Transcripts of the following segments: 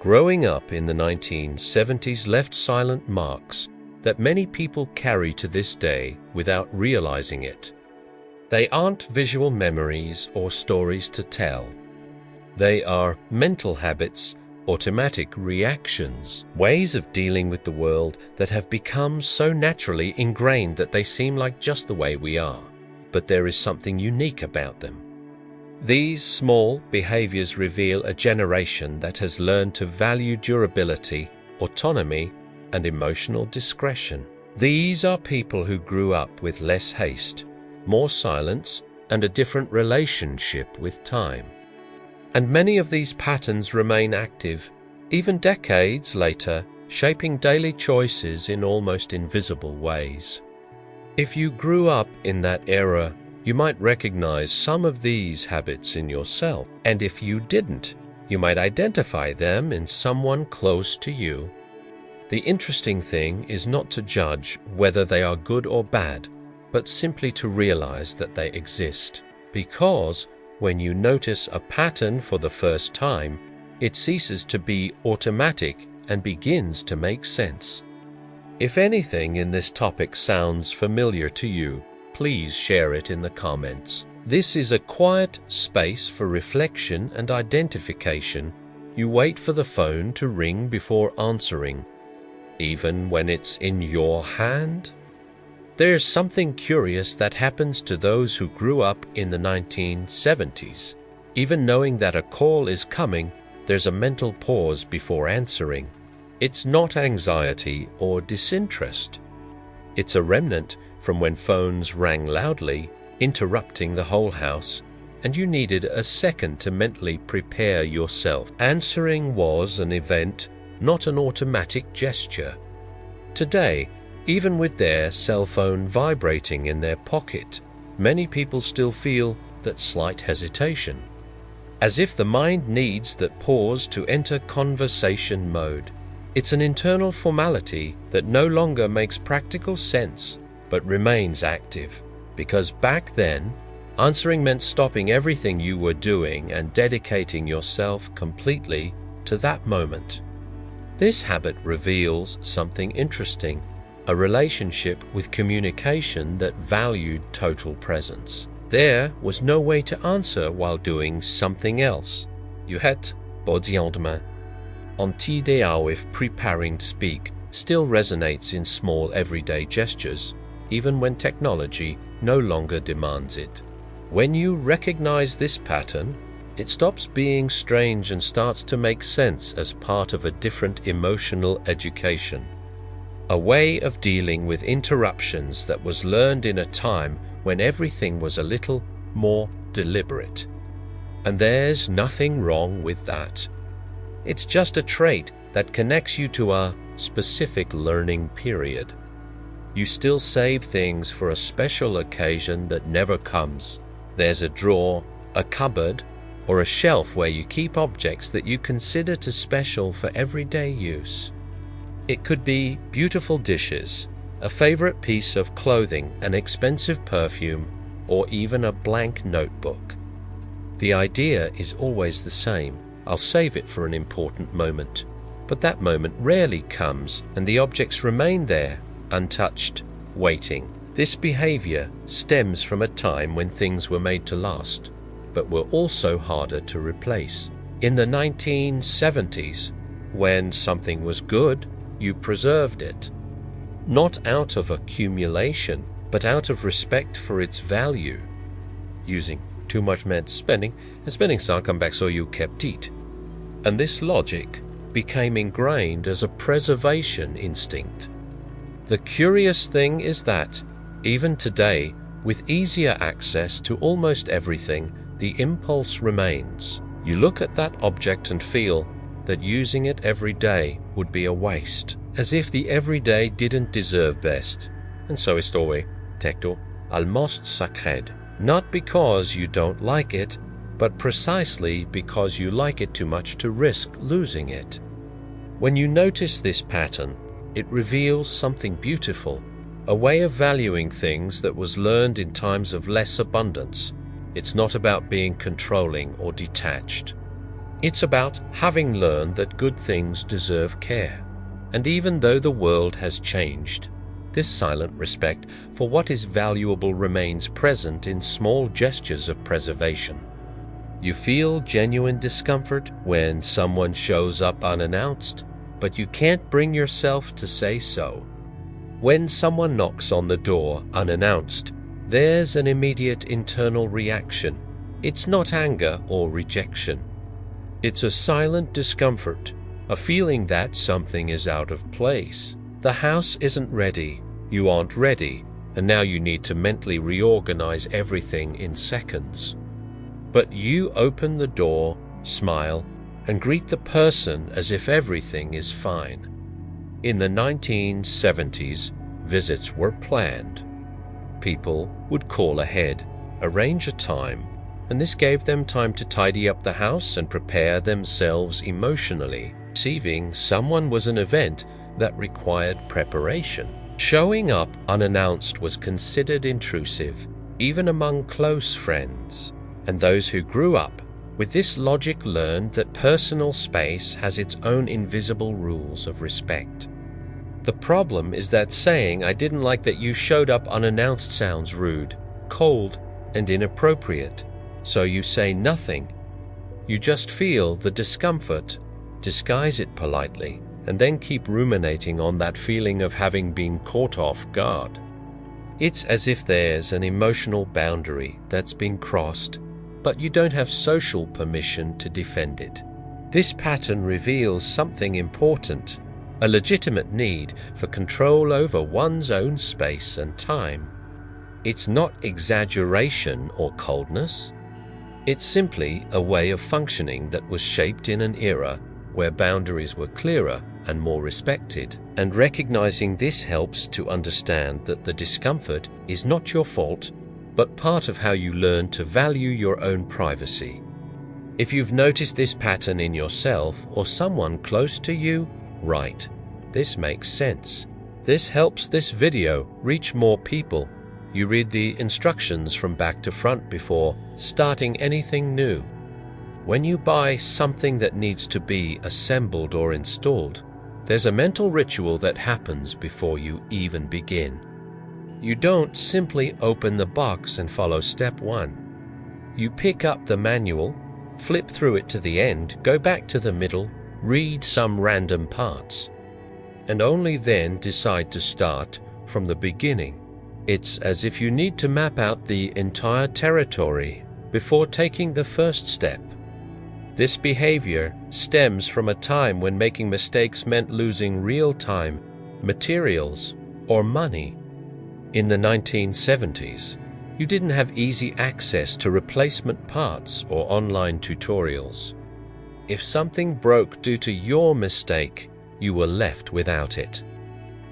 Growing up in the 1970s left silent marks that many people carry to this day without realizing it. They aren't visual memories or stories to tell. They are mental habits, automatic reactions, ways of dealing with the world that have become so naturally ingrained that they seem like just the way we are. But there is something unique about them. These small behaviors reveal a generation that has learned to value durability, autonomy, and emotional discretion. These are people who grew up with less haste, more silence, and a different relationship with time. And many of these patterns remain active, even decades later, shaping daily choices in almost invisible ways. If you grew up in that era, you might recognize some of these habits in yourself. And if you didn't, you might identify them in someone close to you. The interesting thing is not to judge whether they are good or bad, but simply to realize that they exist. Because when you notice a pattern for the first time, it ceases to be automatic and begins to make sense. If anything in this topic sounds familiar to you, please share it in the comments. This is a quiet space for reflection and identification. You wait for the phone to ring before answering, even when it's in your hand. There's something curious that happens to those who grew up in the 1970s. Even knowing that a call is coming, there's a mental pause before answering. It's not anxiety or disinterest. It's a remnant from when phones rang loudly, interrupting the whole house, and you needed a second to mentally prepare yourself. Answering was an event, not an automatic gesture. Today, even with their cell phone vibrating in their pocket, many people still feel that slight hesitation, as if the mind needs that pause to enter conversation mode. It's an internal formality that no longer makes practical sense, but remains active, because back then, answering meant stopping everything you were doing and dedicating yourself completely to that moment. This habit reveals something interesting, a relationship with communication that valued total presence. There was no way to answer while doing something else. You had body-en-main. Anti-idéal if preparing to speak still resonates in small everyday gestures, even when technology no longer demands it. When you recognize this pattern, it stops being strange and starts to make sense as part of a different emotional education. A way of dealing with interruptions that was learned in a time when everything was a little more deliberate. And there's nothing wrong with that. It's just a trait that connects you to a specific learning period. You still save things for a special occasion that never comes. There's a drawer, a cupboard, or a shelf where you keep objects that you consider too special for everyday use. It could be beautiful dishes, a favorite piece of clothing, an expensive perfume, or even a blank notebook. The idea is always the same. I'll save it for an important moment. But that moment rarely comes, and the objects remain there, untouched, waiting. This behavior stems from a time when things were made to last, but were also harder to replace. In the 1970s, when something was good, you preserved it. Not out of accumulation, but out of respect for its value. Using too much meant spending, and spending some come back, so you kept it. And this logic became ingrained as a preservation instinct. The curious thing is that, even today, with easier access to almost everything, the impulse remains. You look at that object and feel that using it every day would be a waste, as if the everyday didn't deserve best. And so estoy, tecto, almost sacred. Not because you don't like it, but precisely because you like it too much to risk losing it. When you notice this pattern, it reveals something beautiful, a way of valuing things that was learned in times of less abundance. It's not about being controlling or detached. It's about having learned that good things deserve care. And even though the world has changed, this silent respect for what is valuable remains present in small gestures of preservation. You feel genuine discomfort when someone shows up unannounced, but you can't bring yourself to say so. When someone knocks on the door unannounced, there's an immediate internal reaction. It's not anger or rejection. It's a silent discomfort, a feeling that something is out of place. The house isn't ready, you aren't ready, and now you need to mentally reorganize everything in seconds. But you open the door, smile, and greet the person as if everything is fine. In the 1970s, visits were planned. People would call ahead, arrange a time, and this gave them time to tidy up the house and prepare themselves emotionally. Receiving someone was an event that required preparation. Showing up unannounced was considered intrusive, even among close friends. And those who grew up with this logic learned that personal space has its own invisible rules of respect. The problem is that saying, "I didn't like that you showed up unannounced," sounds rude, cold, and inappropriate. So you say nothing. You just feel the discomfort, disguise it politely, and then keep ruminating on that feeling of having been caught off guard. It's as if there's an emotional boundary that's been crossed, but you don't have social permission to defend it. This pattern reveals something important, a legitimate need for control over one's own space and time. It's not exaggeration or coldness. It's simply a way of functioning that was shaped in an era where boundaries were clearer and more respected. And recognizing this helps to understand that the discomfort is not your fault, but part of how you learn to value your own privacy. If you've noticed this pattern in yourself or someone close to you, right, this makes sense. This helps this video reach more people. You read the instructions from back to front before starting anything new. When you buy something that needs to be assembled or installed, there's a mental ritual that happens before you even begin. You don't simply open the box and follow step 1. You pick up the manual, flip through it to the end, go back to the middle, read some random parts, and only then decide to start from the beginning. It's as if you need to map out the entire territory before taking the first step. This behavior stems from a time when making mistakes meant losing real time, materials, or money. In the 1970s, you didn't have easy access to replacement parts or online tutorials. If something broke due to your mistake, you were left without it.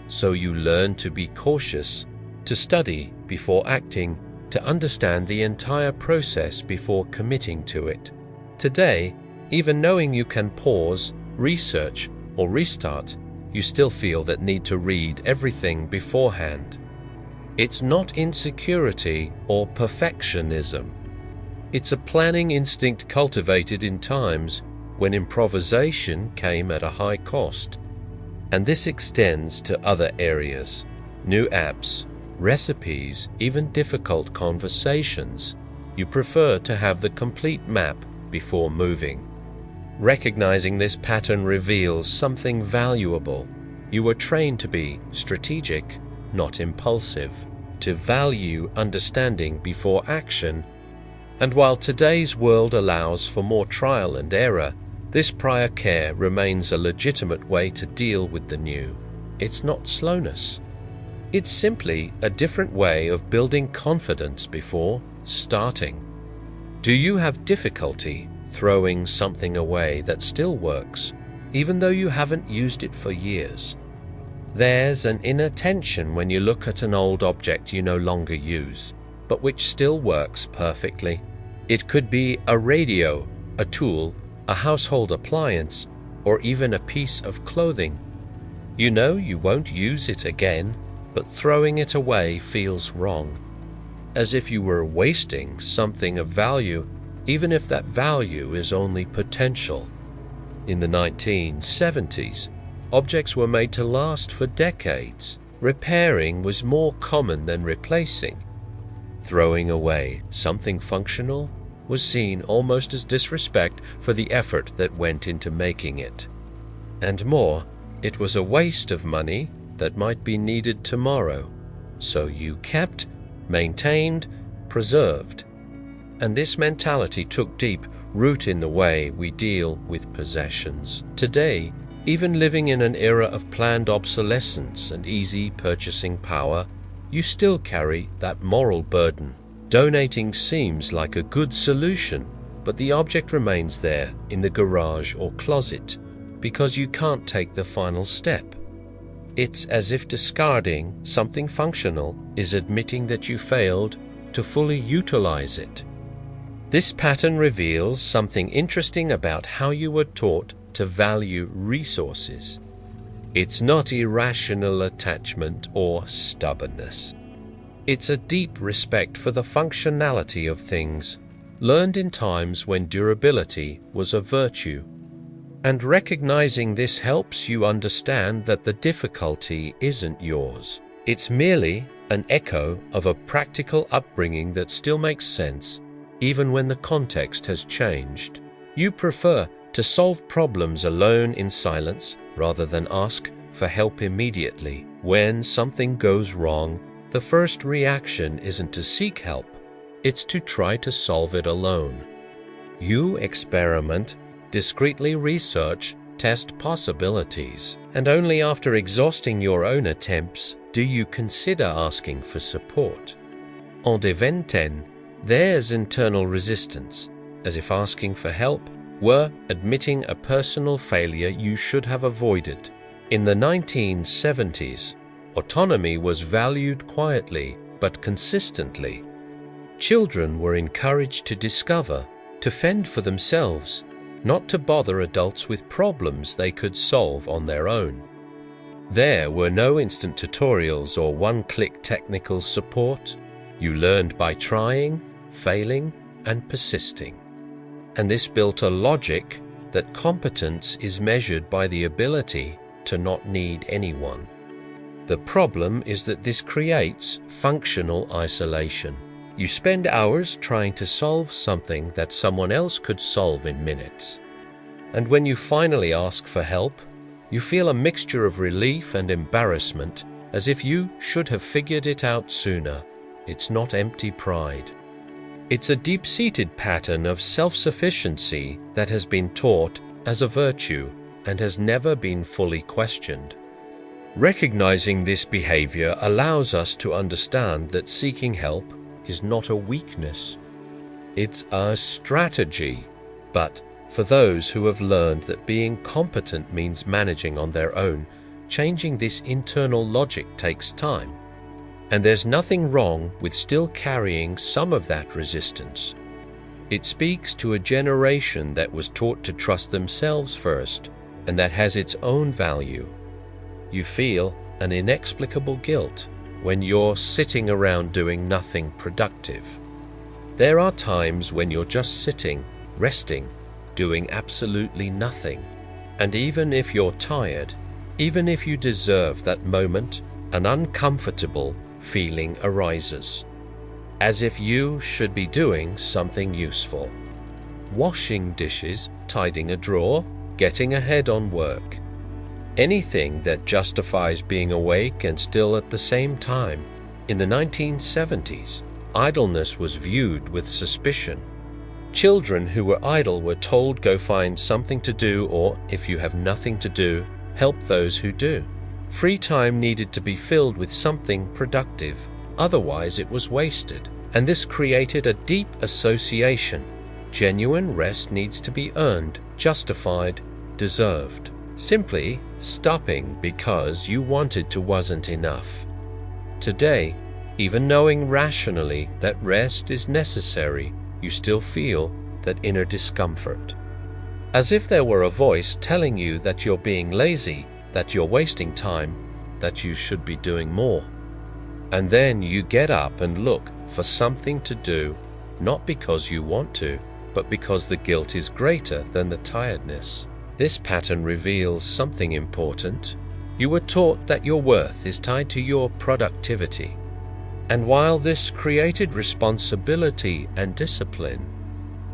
So you learned to be cautious, to study before acting, to understand the entire process before committing to it. Today, even knowing you can pause, research, or restart, you still feel that need to read everything beforehand. It's not insecurity or perfectionism. It's a planning instinct cultivated in times when improvisation came at a high cost. And this extends to other areas, new apps, recipes, even difficult conversations. You prefer to have the complete map before moving. Recognizing this pattern reveals something valuable. You were trained to be strategic, not impulsive, to value understanding before action. And while today's world allows for more trial and error, this prior care remains a legitimate way to deal with the new. It's not slowness. It's simply a different way of building confidence before starting. Do you have difficulty throwing something away that still works, even though you haven't used it for years? There's an inner tension when you look at an old object you no longer use, but which still works perfectly. It could be a radio, a tool, a household appliance, or even a piece of clothing. You know you won't use it again, but throwing it away feels wrong, as if you were wasting something of value, even if that value is only potential. In the 1970s, objects were made to last for decades. Repairing was more common than replacing. Throwing away something functional was seen almost as disrespect for the effort that went into making it. And more, it was a waste of money that might be needed tomorrow. So you kept, maintained, preserved. And this mentality took deep root in the way we deal with possessions. Today, even living in an era of planned obsolescence and easy purchasing power, you still carry that moral burden. Donating seems like a good solution, but the object remains there in the garage or closet because you can't take the final step. It's as if discarding something functional is admitting that you failed to fully utilize it. This pattern reveals something interesting about how you were taught to value resources. It's not irrational attachment or stubbornness. It's a deep respect for the functionality of things, learned in times when durability was a virtue. And recognizing this helps you understand that the difficulty isn't yours. It's merely an echo of a practical upbringing that still makes sense, even when the context has changed. You prefer to solve problems alone in silence rather than ask for help immediately. When something goes wrong, the first reaction isn't to seek help, it's to try to solve it alone. You experiment, discreetly research, test possibilities, and only after exhausting your own attempts do you consider asking for support. En devenant, there's internal resistance, as if asking for help were admitting a personal failure you should have avoided. In the 1970s, autonomy was valued quietly but consistently. Children were encouraged to discover, to fend for themselves, not to bother adults with problems they could solve on their own. There were no instant tutorials or one-click technical support. You learned by trying, failing, and persisting. And this built a logic that competence is measured by the ability to not need anyone. The problem is that this creates functional isolation. You spend hours trying to solve something that someone else could solve in minutes. And when you finally ask for help, you feel a mixture of relief and embarrassment, as if you should have figured it out sooner. It's not empty pride. It's a deep-seated pattern of self-sufficiency that has been taught as a virtue and has never been fully questioned. Recognizing this behavior allows us to understand that seeking help is not a weakness. It's a strategy. But for those who have learned that being competent means managing on their own, changing this internal logic takes time. And there's nothing wrong with still carrying some of that resistance. It speaks to a generation that was taught to trust themselves first, and that has its own value. You feel an inexplicable guilt when you're sitting around doing nothing productive. There are times when you're just sitting, resting, doing absolutely nothing. And even if you're tired, even if you deserve that moment, an uncomfortable feeling arises, as if you should be doing something useful. Washing dishes, tidying a drawer, getting ahead on work. Anything that justifies being awake and still at the same time. In the 1970s, idleness was viewed with suspicion. Children who were idle were told go find something to do, or if you have nothing to do, help those who do. Free time needed to be filled with something productive, otherwise it was wasted. And this created a deep association. Genuine rest needs to be earned, justified, deserved. Simply stopping because you wanted to wasn't enough. Today, even knowing rationally that rest is necessary, you still feel that inner discomfort. As if there were a voice telling you that you're being lazy, that you're wasting time, that you should be doing more. And then you get up and look for something to do, not because you want to, but because the guilt is greater than the tiredness. This pattern reveals something important. You were taught that your worth is tied to your productivity. And while this created responsibility and discipline,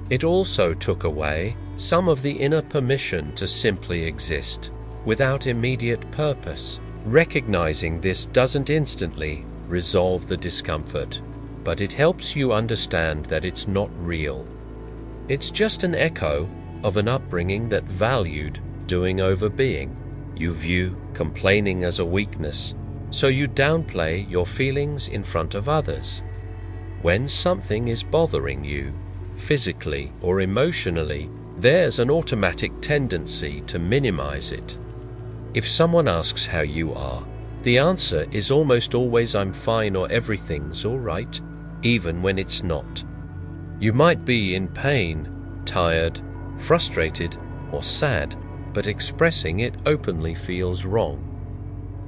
it also took away some of the inner permission to simply exist without immediate purpose. Recognizing this doesn't instantly resolve the discomfort, but it helps you understand that it's not real. It's just an echo of an upbringing that valued doing over being. You view complaining as a weakness, so you downplay your feelings in front of others. When something is bothering you, physically or emotionally, there's an automatic tendency to minimize it. If someone asks how you are, the answer is almost always "I'm fine" or "everything's all right," even when it's not. You might be in pain, tired, frustrated, or sad, but expressing it openly feels wrong,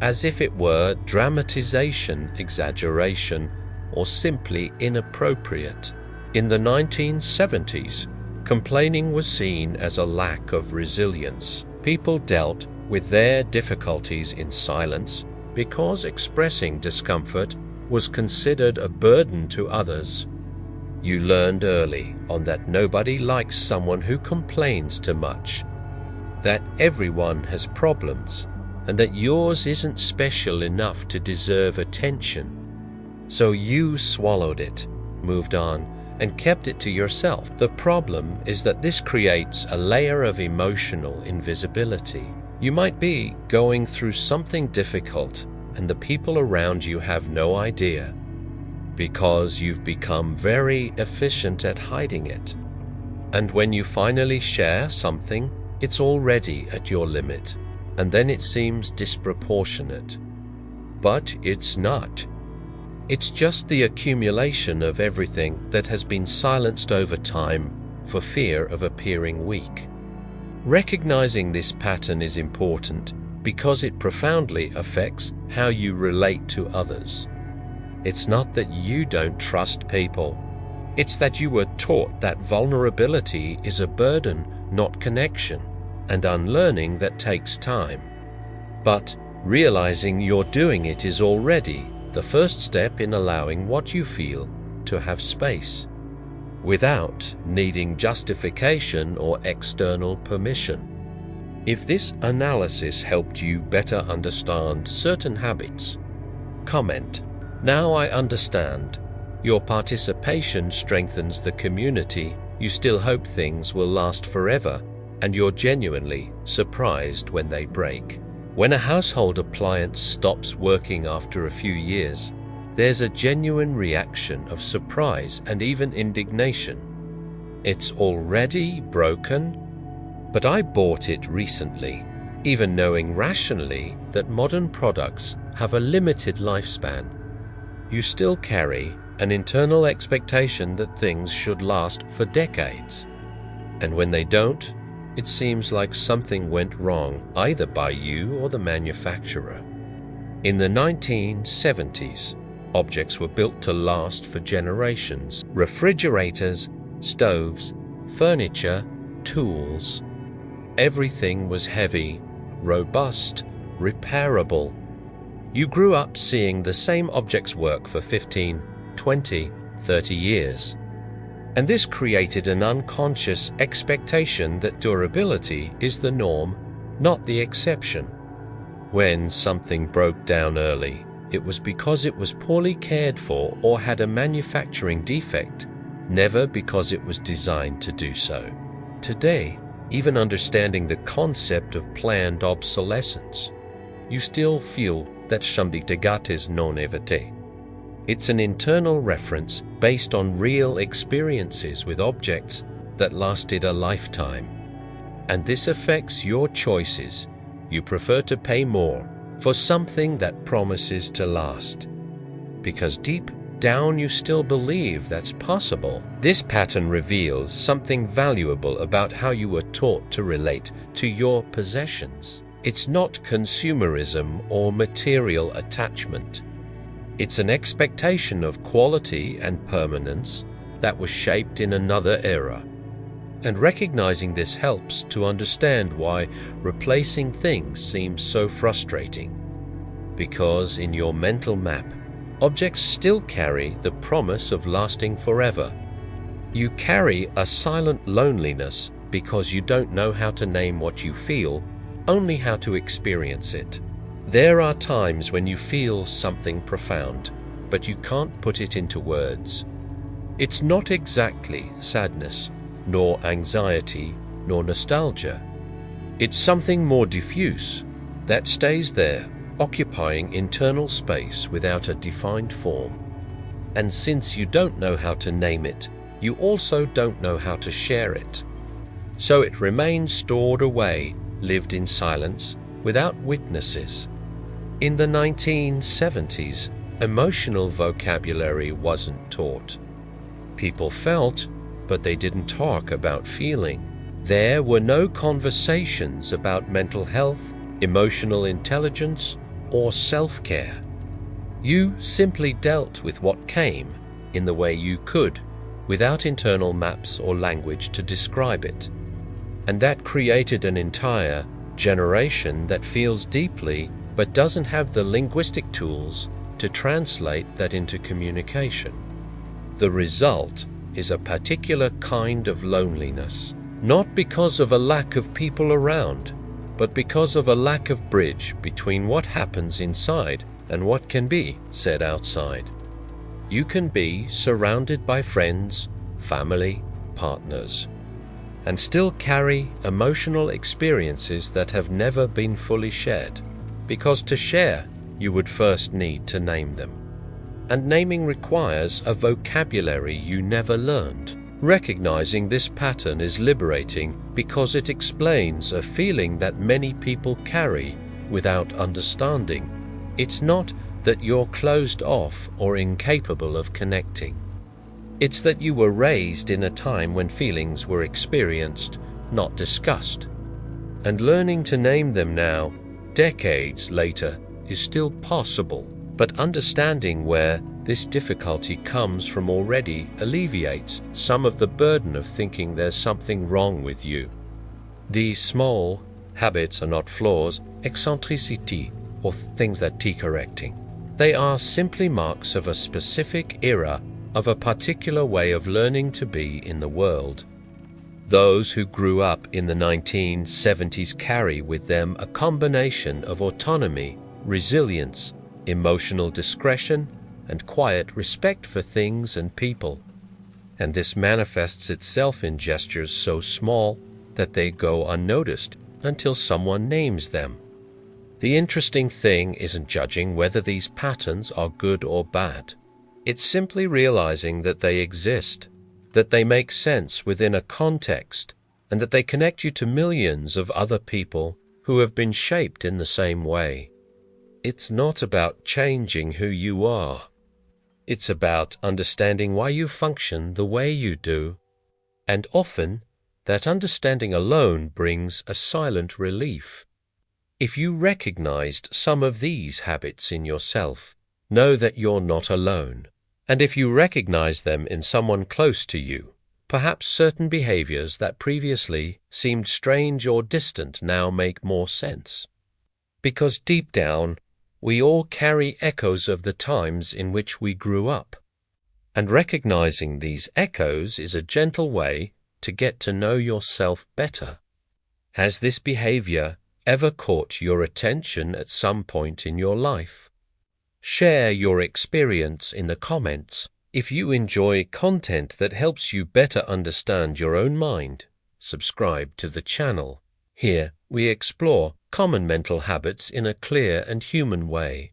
as if it were dramatization, exaggeration, or simply inappropriate. In the 1970s, complaining was seen as a lack of resilience. People dealt with their difficulties in silence because expressing discomfort was considered a burden to others. You learned early on that nobody likes someone who complains too much, that everyone has problems, and that yours isn't special enough to deserve attention. So you swallowed it, moved on, and kept it to yourself. The problem is that this creates a layer of emotional invisibility. You might be going through something difficult, and the people around you have no idea, because you've become very efficient at hiding it. And when you finally share something, it's already at your limit, and then it seems disproportionate. But it's not. It's just the accumulation of everything that has been silenced over time for fear of appearing weak. Recognizing this pattern is important because it profoundly affects how you relate to others. It's not that you don't trust people. It's that you were taught that vulnerability is a burden, not connection, and unlearning that takes time. But realizing you're doing it is already the first step in allowing what you feel to have space, without needing justification or external permission. If this analysis helped you better understand certain habits, comment, "Now I understand." Your participation strengthens the community. You still hope things will last forever, and you're genuinely surprised when they break. When a household appliance stops working after a few years, there's a genuine reaction of surprise and even indignation. It's already broken? But I bought it recently, even knowing rationally that modern products have a limited lifespan. You still carry an internal expectation that things should last for decades. And when they don't, it seems like something went wrong either by you or the manufacturer. In the 1970s, objects were built to last for generations. Refrigerators, stoves, furniture, tools. Everything was heavy, robust, repairable. You grew up seeing the same objects work for 15, 20, 30 years. And this created an unconscious expectation that durability is the norm, not the exception. When something broke down early, it was because it was poorly cared for or had a manufacturing defect, never because it was designed to do so. Today, even understanding the concept of planned obsolescence, you still feel that "Shamdiktegates non evite." It's an internal reference based on real experiences with objects that lasted a lifetime. And this affects your choices. You prefer to pay more for something that promises to last, because deep down you still believe that's possible. This pattern reveals something valuable about how you were taught to relate to your possessions. It's not consumerism or material attachment. It's an expectation of quality and permanence that was shaped in another era. And recognizing this helps to understand why replacing things seems so frustrating. Because in your mental map, objects still carry the promise of lasting forever. You carry a silent loneliness because you don't know how to name what you feel, only how to experience it. There are times when you feel something profound, but you can't put it into words. It's not exactly sadness, nor anxiety, nor nostalgia. It's something more diffuse that stays there, occupying internal space without a defined form. And since you don't know how to name it, you also don't know how to share it. So it remains stored away, lived in silence, without witnesses. In the 1970s, emotional vocabulary wasn't taught. People felt, but they didn't talk about feeling. There were no conversations about mental health, emotional intelligence, or self-care. You simply dealt with what came in the way you could, without internal maps or language to describe it. And that created an entire generation that feels deeply but doesn't have the linguistic tools to translate that into communication. The result is a particular kind of loneliness, not because of a lack of people around, but because of a lack of bridge between what happens inside and what can be said outside. You can be surrounded by friends, family, partners, and still carry emotional experiences that have never been fully shared, because to share, you would first need to name them. And naming requires a vocabulary you never learned. Recognizing this pattern is liberating because it explains a feeling that many people carry without understanding. It's not that you're closed off or incapable of connecting. It's that you were raised in a time when feelings were experienced, not discussed. And learning to name them now, decades later, is still possible, but understanding where this difficulty comes from already alleviates some of the burden of thinking there's something wrong with you. These small habits are not flaws, eccentricity, or things that need correcting. They are simply marks of a specific era of a particular way of learning to be in the world. Those who grew up in the 1970s carry with them a combination of autonomy, resilience, emotional discretion, and quiet respect for things and people. And this manifests itself in gestures so small that they go unnoticed until someone names them. The interesting thing isn't judging whether these patterns are good or bad. It's simply realizing that they exist, that they make sense within a context, and that they connect you to millions of other people who have been shaped in the same way. It's not about changing who you are. It's about understanding why you function the way you do, and often that understanding alone brings a silent relief. If you recognized some of these habits in yourself, know that you're not alone. And if you recognize them in someone close to you, perhaps certain behaviors that previously seemed strange or distant now make more sense. Because deep down, we all carry echoes of the times in which we grew up. And recognizing these echoes is a gentle way to get to know yourself better. Has this behavior ever caught your attention at some point in your life? Share your experience in the comments. If you enjoy content that helps you better understand your own mind, subscribe to the channel. Here we explore common mental habits in a clear and human way.